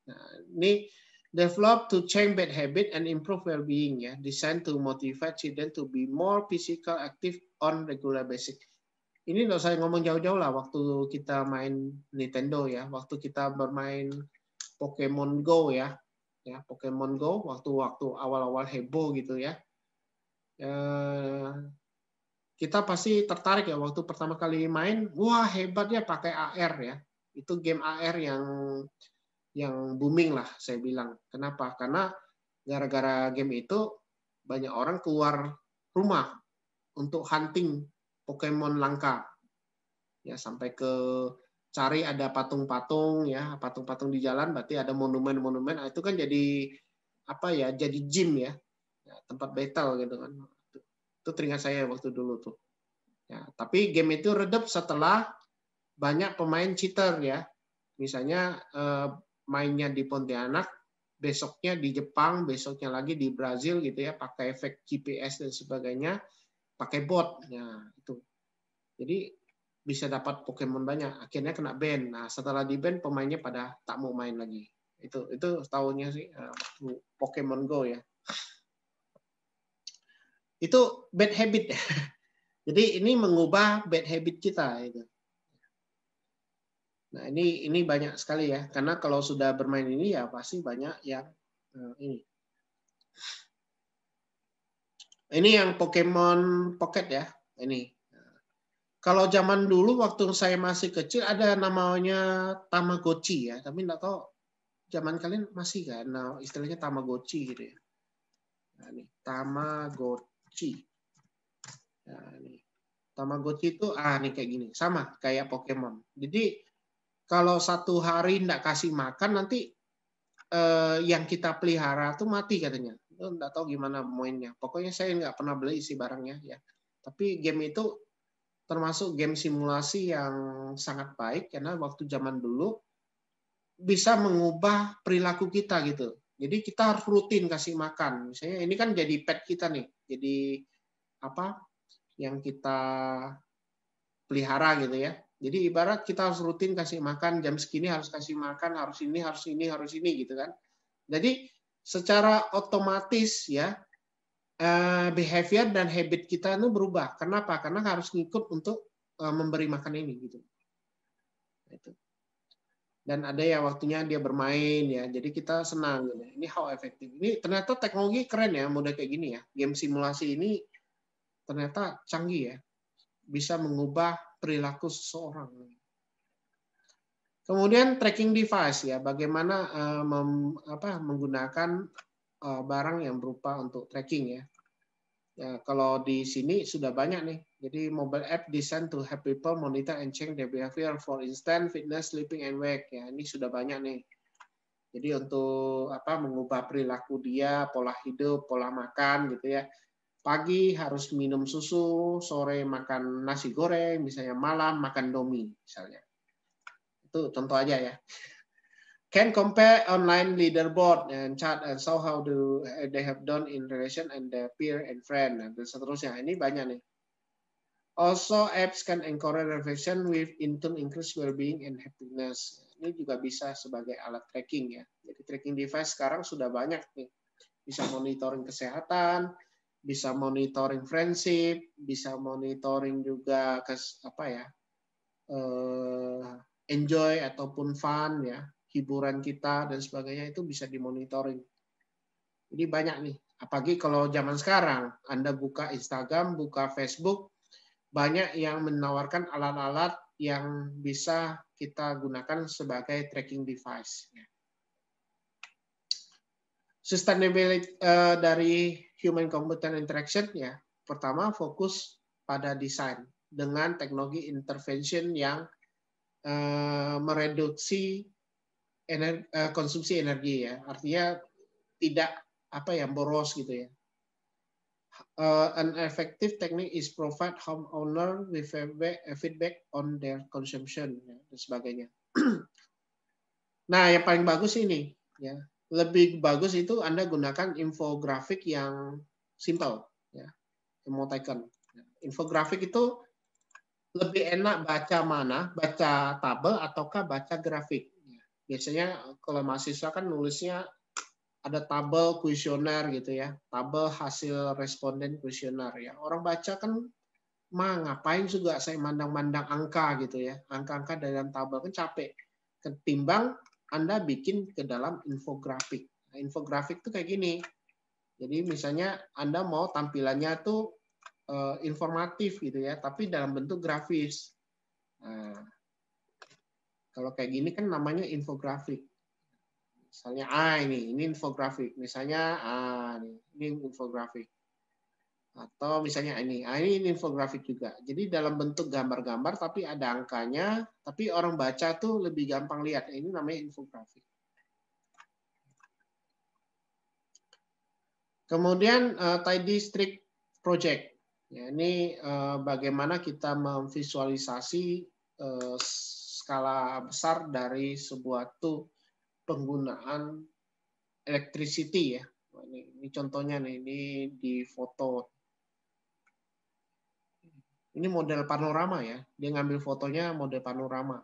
Nah, ini develop to change bad habit and improve well-being ya, designed to motivate children to be more physical active on regular basis. Ini nggak usah ngomong jauh-jauh lah waktu kita main Nintendo ya, waktu kita bermain Pokemon Go ya Pokemon Go waktu awal-awal heboh gitu ya. Kita pasti tertarik ya waktu pertama kali main, wah hebat ya pakai AR ya. Itu game AR yang booming lah saya bilang. Kenapa? Karena gara-gara game itu banyak orang keluar rumah untuk hunting Pokemon langka. Ya sampai ke cari ada patung-patung ya, patung-patung di jalan berarti ada monumen-monumen. Nah, itu kan jadi apa ya? Jadi gym ya. Tempat battle gitu kan. Itu teringat saya waktu dulu tuh. Ya, tapi game itu redup setelah banyak pemain cheater ya. Misalnya mainnya di Pontianak, besoknya di Jepang, besoknya lagi di Brazil gitu ya, pakai efek GPS dan sebagainya, pakai bot. Ya, itu. Jadi bisa dapat Pokemon banyak, akhirnya kena ban. Nah, setelah di ban pemainnya pada tak mau main lagi. Itu tahunnya sih Pokemon Go ya. Itu bad habit. Jadi ini mengubah bad habit kita itu. Nah, ini banyak sekali ya, karena kalau sudah bermain ini ya pasti banyak yang ini. Ini yang Pokemon Pocket ya, ini. Kalau zaman dulu waktu saya masih kecil ada namanya Tamagotchi ya, tapi nggak tahu zaman kalian masih kan? Nah, istilahnya Tamagotchi gitu ya. Nah, ini Tamagotchi. Nah, ini Tamagotchi itu nih kayak gini, sama kayak Pokemon. Jadi kalau satu hari nggak kasih makan nanti yang kita pelihara tuh mati katanya. Itu nggak tahu gimana mainnya. Pokoknya saya nggak pernah beli isi barangnya ya. Tapi game itu termasuk game simulasi yang sangat baik karena waktu zaman dulu bisa mengubah perilaku kita gitu. Jadi kita harus rutin kasih makan. Misalnya ini kan jadi pet kita nih. Jadi apa yang kita pelihara gitu ya. Jadi ibarat kita harus rutin kasih makan, jam segini harus kasih makan, harus ini gitu kan. Jadi secara otomatis ya behavior dan habit kita itu berubah. Kenapa? Karena harus ngikut untuk memberi makan ini gitu. Itu. dan ada yang waktunya dia bermain ya. Jadi kita senang gitu. Ini how efektif. Ini ternyata teknologi keren ya, model kayak gini ya. Game simulasi ini ternyata canggih ya. Bisa mengubah perilaku seseorang. Kemudian tracking device ya, bagaimana menggunakan barang yang berupa untuk tracking ya. Ya, kalau di sini sudah banyak nih. Jadi mobile app designed to help people monitor and change their behavior, for instance fitness, sleeping and wake. Ya, ini sudah banyak nih. Jadi untuk mengubah perilaku dia, pola hidup, pola makan gitu ya. Pagi harus minum susu, sore makan nasi goreng, misalnya malam makan domi misalnya. Itu contoh aja ya. Can compare online leaderboard and chat and show how they have done in relation and their peer and friend dan seterusnya. Ini banyak nih. Also, apps can encourage reflection with in turn increase well-being and happiness. Ini juga bisa sebagai alat tracking ya. Jadi tracking device sekarang sudah banyak nih. Bisa monitoring kesehatan, bisa monitoring friendship, bisa monitoring juga enjoy ataupun fun ya. Hiburan kita dan sebagainya itu bisa dimonitoring. Jadi banyak nih. Apalagi kalau zaman sekarang, Anda buka Instagram, buka Facebook, banyak yang menawarkan alat-alat yang bisa kita gunakan sebagai tracking device. Sustainability dari human computer interaction ya. Pertama fokus pada desain dengan teknologi intervention yang mereduksi konsumsi energi ya, artinya tidak boros gitu ya. An effective technique is provide homeowner with feedback on their consumption ya, dan sebagainya. Nah, yang paling bagus ini ya, lebih bagus itu Anda gunakan infografik yang simple ya, emoticon. Infografik itu lebih enak baca mana, baca tabel ataukah baca grafik. Biasanya kalau mahasiswa kan nulisnya ada tabel kuesioner gitu ya, tabel hasil responden kuesioner ya. Orang baca kan ngapain juga saya mandang-mandang angka gitu ya, angka-angka dalam tabel kan capek. Ketimbang Anda bikin ke dalam infografik. Nah, infografik tuh kayak gini. Jadi misalnya Anda mau tampilannya tuh informatif gitu ya, tapi dalam bentuk grafis. Nah, kalau kayak gini kan namanya infografik. Misalnya ini infografik. Misalnya ini infografik. Atau misalnya ini infografik juga. Jadi dalam bentuk gambar-gambar tapi ada angkanya, tapi orang baca tuh lebih gampang lihat. Ini namanya infografik. Kemudian tidy streak project. Ya, ini bagaimana kita memvisualisasi skala besar dari sebuah penggunaan electricity ya. Ini contohnya nih, ini di foto. Ini model panorama ya. Dia ngambil fotonya model panorama.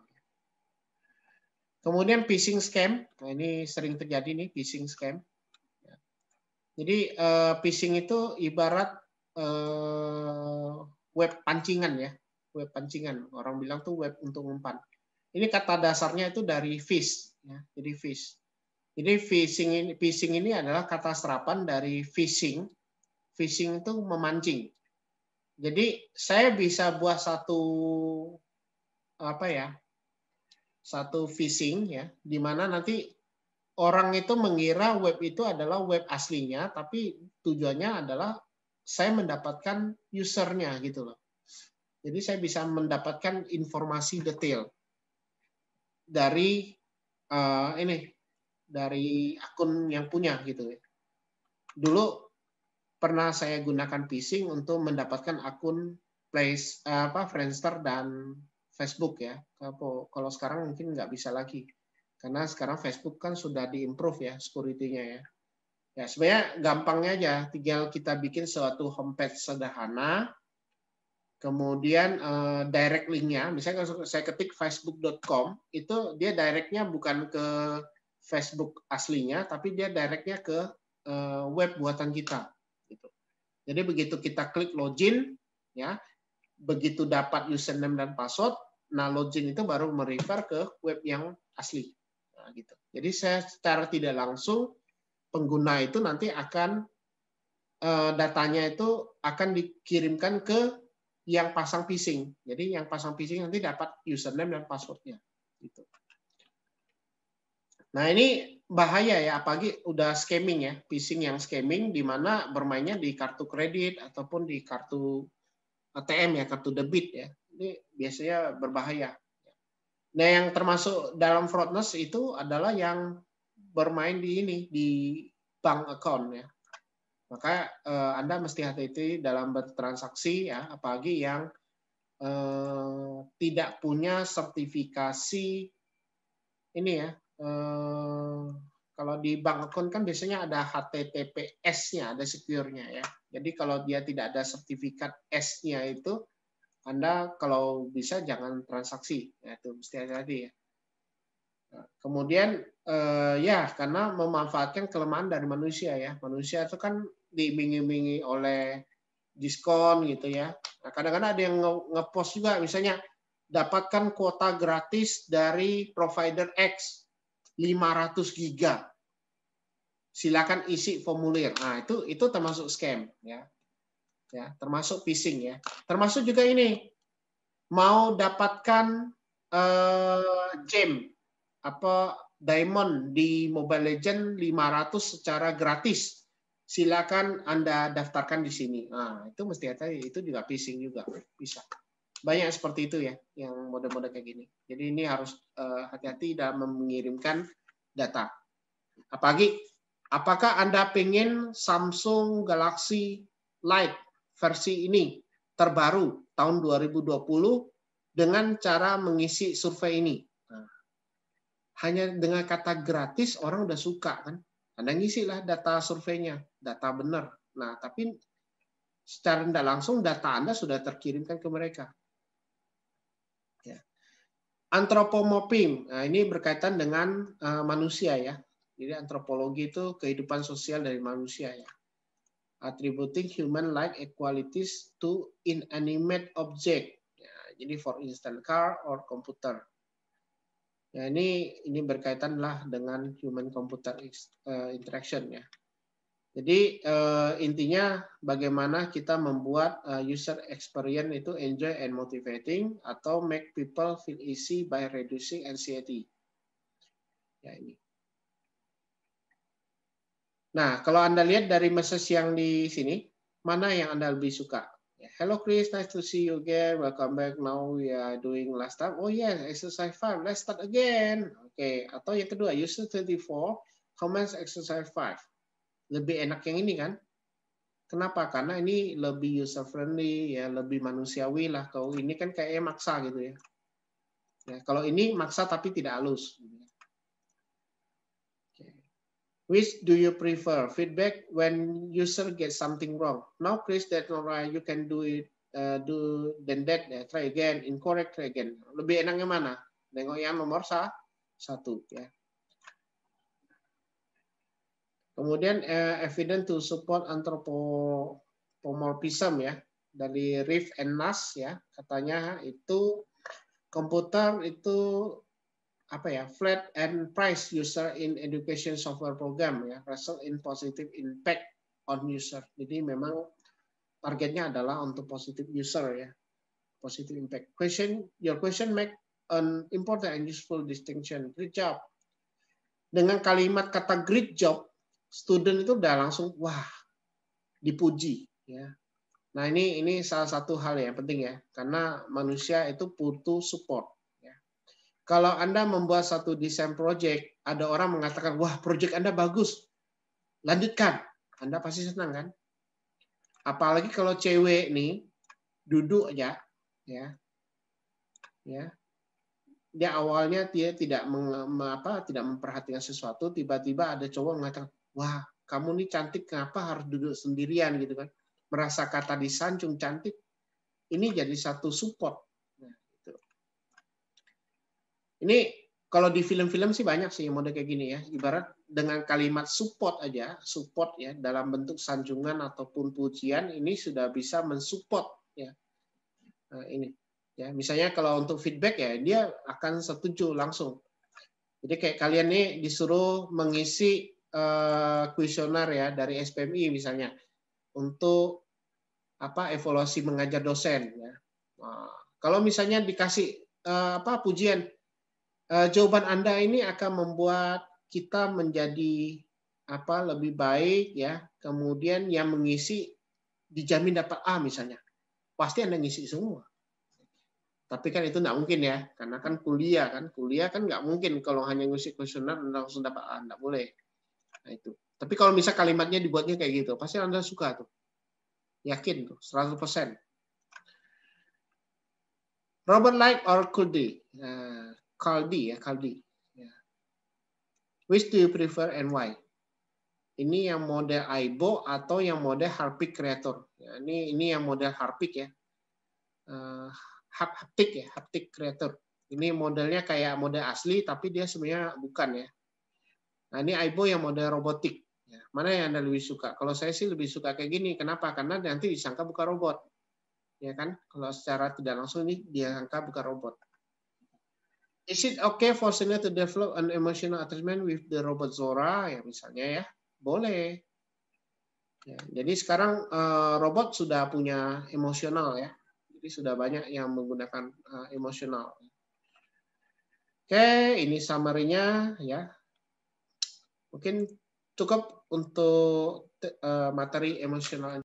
Kemudian phishing scam. Nah, ini sering terjadi nih phishing scam. Jadi phishing itu ibarat web pancingan ya. Web pancingan. Orang bilang tuh web untuk umpan. Ini kata dasarnya itu dari fish ya. Jadi fish. Jadi phishing ini adalah kata serapan dari fishing. Fishing itu memancing. Jadi saya bisa buat satu phishing ya, di mana nanti orang itu mengira web itu adalah web aslinya, tapi tujuannya adalah saya mendapatkan usernya gitu loh. Jadi saya bisa mendapatkan informasi detail dari dari akun yang punya gitu ya. Dulu pernah saya gunakan phishing untuk mendapatkan akun Friendster dan Facebook ya. Kalau sekarang mungkin nggak bisa lagi. Karena sekarang Facebook kan sudah diimprove ya security-nya ya. Ya sebenarnya gampangnya aja, tinggal kita bikin suatu homepage sederhana, kemudian direct link-nya, misalnya kalau saya ketik facebook.com, itu dia direct-nya bukan ke Facebook aslinya, tapi dia direct-nya ke web buatan kita. Gitu. Jadi begitu kita klik login, ya, begitu dapat username dan password, Nah, login itu baru merefer ke web yang asli. Nah, gitu. Jadi saya secara tidak langsung pengguna itu nanti akan datanya itu akan dikirimkan ke yang pasang phishing. Jadi yang pasang phishing nanti dapat username dan passwordnya. Gitu. Nah ini bahaya ya, apalagi udah scamming ya, phishing yang scamming di mana bermainnya di kartu kredit ataupun di kartu ATM ya, kartu debit ya. Ini biasanya berbahaya. Nah yang termasuk dalam fraudness itu adalah yang bermain di ini, di bank account ya. Maka Anda mesti hati-hati dalam bertransaksi ya, apalagi yang tidak punya sertifikasi ini ya. Kalau di bank account kan biasanya ada HTTPS-nya, ada secure-nya ya. Jadi kalau dia tidak ada sertifikat S-nya itu, Anda kalau bisa jangan transaksi. Ya, itu mesti hati-hati ya. Kemudian ya karena memanfaatkan kelemahan dari manusia ya. Manusia itu kan diiming-imingi oleh diskon gitu ya. Nah, kadang-kadang ada yang ngepost juga misalnya dapatkan kuota gratis dari provider X 500 giga. Silakan isi formulir. Nah, itu termasuk scam ya. Ya, termasuk phishing ya. Termasuk juga ini mau dapatkan gem apa diamond di Mobile Legends 500 secara gratis. Silakan Anda daftarkan di sini. Nah, itu mesti hati, itu juga phishing juga bisa. Banyak seperti itu ya, yang mode-mode kayak gini. Jadi ini harus hati-hati dalam mengirimkan data. Apalagi, apakah Anda pengen Samsung Galaxy Lite versi ini terbaru tahun 2020 dengan cara mengisi survei ini? Hanya dengan kata gratis orang udah suka kan. Anda ngisilah data surveinya, data benar. Nah, tapi secara tidak langsung data Anda sudah terkirimkan ke mereka. Ya. Antropomorfisme, nah, ini berkaitan dengan manusia ya. Jadi antropologi itu kehidupan sosial dari manusia ya. Attributing human-like equalities to inanimate object. Ya, jadi for instance car or computer. Ya, ini berkaitan lah dengan human computer interaction ya. Jadi intinya bagaimana kita membuat user experience itu enjoy and motivating atau make people feel easy by reducing anxiety. Ya ini. Nah, kalau Anda lihat dari message yang di sini, mana yang Anda lebih suka? Hello Chris, nice to see you again. Welcome back. Now we are doing last time. Oh yeah, exercise 5. Let's start again. Oke. Atau yang kedua, user 24, comments exercise 5. Lebih enak yang ini kan? Kenapa? Karena ini lebih user friendly, ya lebih manusiawi lah. Kalau ini kan kayaknya maksa gitu ya. Ya kalau ini maksa tapi tidak halus. Which do you prefer? Feedback when user gets something wrong. Now, Chris, that's not right. You can do it. Do then that. Try again. Incorrect. Try again. Lebih enaknya mana? Nengok yang nomor 1 ya. Kemudian evidence to support anthropomorphism ya dari Riff and Nash ya, katanya itu komputer itu apa ya, flat and price user in education software program ya, result in positive impact on user. Jadi memang targetnya adalah untuk positive user ya, positive impact. Your question make an important and useful distinction. Great job. Dengan kalimat kata great job, student itu udah langsung wah dipuji ya. Nah ini salah satu hal yang penting ya, karena manusia itu butuh support. Kalau Anda membuat satu desain project, ada orang mengatakan, wah project Anda bagus, lanjutkan. Anda pasti senang kan? Apalagi kalau cewek nih, duduk aja, ya, dia awalnya dia tidak memperhatikan sesuatu, tiba-tiba ada cowok mengatakan, wah kamu nih cantik, kenapa harus duduk sendirian gitu kan? Merasa kata disanjung cantik, ini jadi satu support. Ini kalau di film-film sih banyak sih mode kayak gini ya. Ibarat dengan kalimat support aja, support ya dalam bentuk sanjungan ataupun pujian ini sudah bisa mensupport ya. Nah, ini. Ya, misalnya kalau untuk feedback ya dia akan setuju langsung. Jadi kayak kalian nih disuruh mengisi kuesioner ya dari SPMI misalnya untuk evaluasi mengajar dosen ya. Nah, kalau misalnya dikasih pujian, jawaban Anda ini akan membuat kita menjadi lebih baik ya. Kemudian yang mengisi dijamin dapat A misalnya. Pasti Anda ngisi semua. Tapi kan itu nggak mungkin ya, karena kan kuliah kan nggak mungkin kalau hanya ngisi kuesioner langsung dapat A, nggak boleh. Nah itu. Tapi kalau misal kalimatnya dibuatnya kayak gitu, pasti Anda suka tuh. Yakin tuh, 100%. Robot like or Kaldi? Kaldi. Ya. Which do you prefer and why? Ini yang model Aibo atau yang model Harpic Creator? Ya, ini yang model Harpic ya. Haptic Creator. Ini modelnya kayak model asli, tapi dia sebenarnya bukan ya. Nah ini Aibo yang model robotik. Ya, mana yang Anda lebih suka? Kalau saya sih lebih suka kayak gini. Kenapa? Karena nanti disangka bukan robot. Ya kan? Kalau secara tidak langsung ini disangka bukan robot. Is it okay for senior to develop an emotional attachment with the robot Zora? Ya misalnya ya, boleh. Ya, jadi sekarang robot sudah punya emosional ya. Jadi sudah banyak yang menggunakan emosional. Oke, ini summary-nya ya. Mungkin cukup untuk materi emosional.